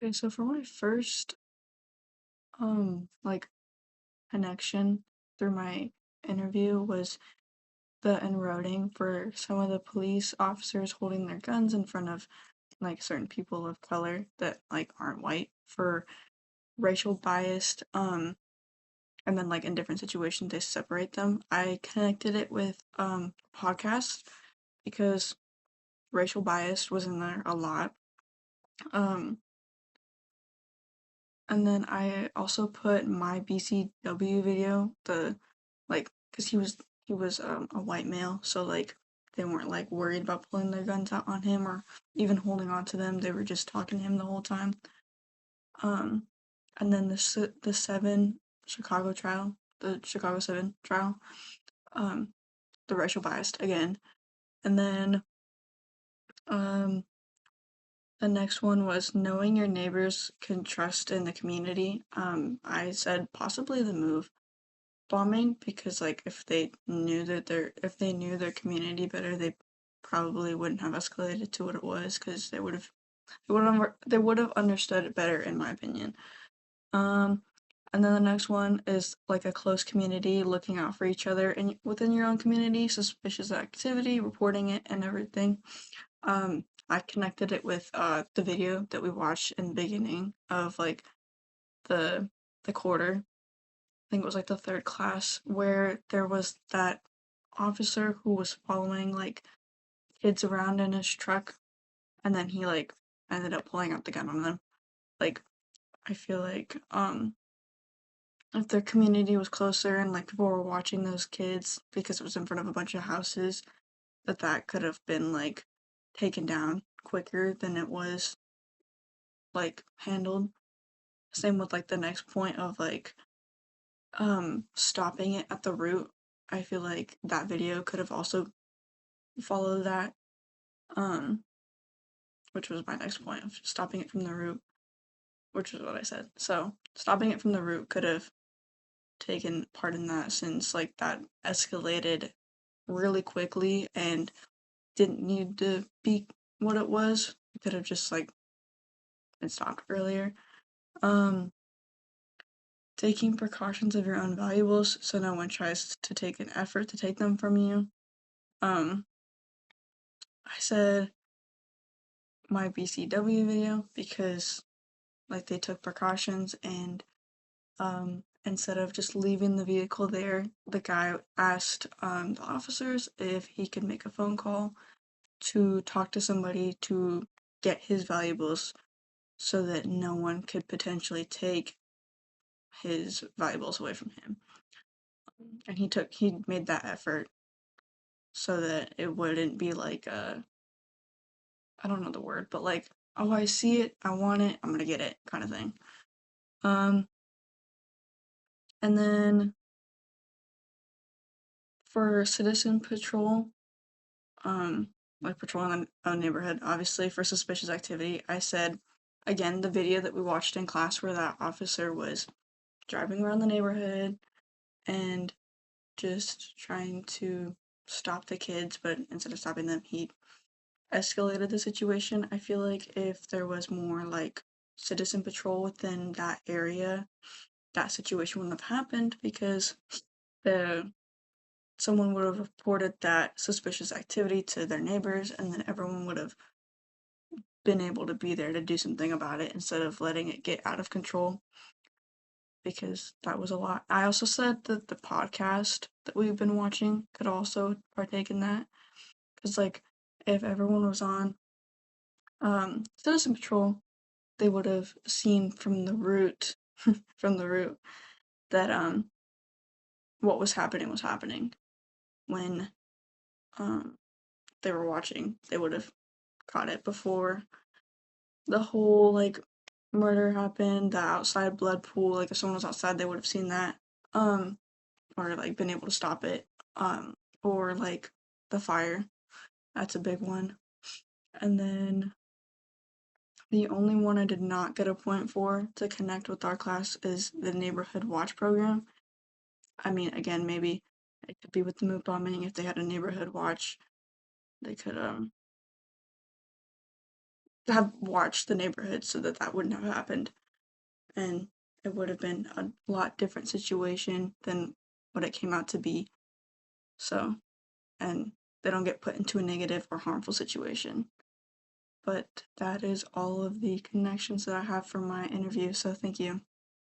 Okay, so for my first like connection through my interview was the enroading for some of the police officers holding their guns in front of like certain people of color that like aren't white for racial biased and then like in different situations they separate them. I connected it with podcast because racial bias was in there a lot. Um And then I also put my BCW video, because he was a white male, so like they weren't like worried about pulling their guns out on him or even holding on to them. They were just talking to him the whole time. Um, and then the seven Chicago trial, the Chicago Seven trial, um, the racial biased again. And then um, the next one was knowing your neighbors can trust in the community. I said possibly the move bombing because like if they knew their community better, they probably wouldn't have escalated to what it was because they would have understood it better in my opinion. Um, and then the next one is like a close community looking out for each other and within your own community, suspicious activity, reporting it and everything. I connected it with the video that we watched in the beginning of like the the quarter. I think it was like the third class where there was that officer who was following like kids around in his truck and then he like ended up pulling out the gun on them. Like I feel like if their community was closer and like people were watching those kids because it was in front of a bunch of houses, that could have been like taken down quicker than it was like handled. Same with like the next point of like stopping it at the root. I feel like that video could have also followed that, um, which was my next point of stopping it from the root, which is what I said. So stopping it from the root could have taken part in that since like that escalated really quickly and didn't need to be what it was. It could have just like been stopped earlier. Um, taking precautions of your own valuables so no one tries to take an effort to take them from you. Um, I said my BCW video because like they took precautions and instead of just leaving the vehicle there, the guy asked the officers if he could make a phone call to talk to somebody to get his valuables so that no one could potentially take his valuables away from him. And he made that effort so that it wouldn't be like I don't know the word, but like, oh, I see it, I want it, I'm gonna get it kind of thing. Um and then for citizen patrol, um like patrolling a neighborhood, obviously for suspicious activity, I said again the video that we watched in class where that officer was driving around the neighborhood and just trying to stop the kids, but instead of stopping them, he escalated the situation. I feel like if there was more like citizen patrol within that area, that situation wouldn't have happened because the someone would have reported that suspicious activity to their neighbors and then everyone would have been able to be there to do something about it instead of letting it get out of control because that was a lot. I also said that the podcast that we've been watching could also partake in that because like if everyone was on citizen patrol, they would have seen from the root from the root that what was happening when um they were watching. They would have caught it before the whole like murder happened, the outside blood pool, like if someone was outside they would have seen that. Um or like been able to stop it. Or like the fire. That's a big one. And then the only one I did not get a point for to connect with our class is the neighborhood watch program. I mean, again, maybe it could be with the move bombing. If they had a neighborhood watch, they could have watched the neighborhood so that that wouldn't have happened, and it would have been a lot different situation than what it came out to be. So, and they don't get put into a negative or harmful situation. But that is all of the connections that I have from my interview, so thank you.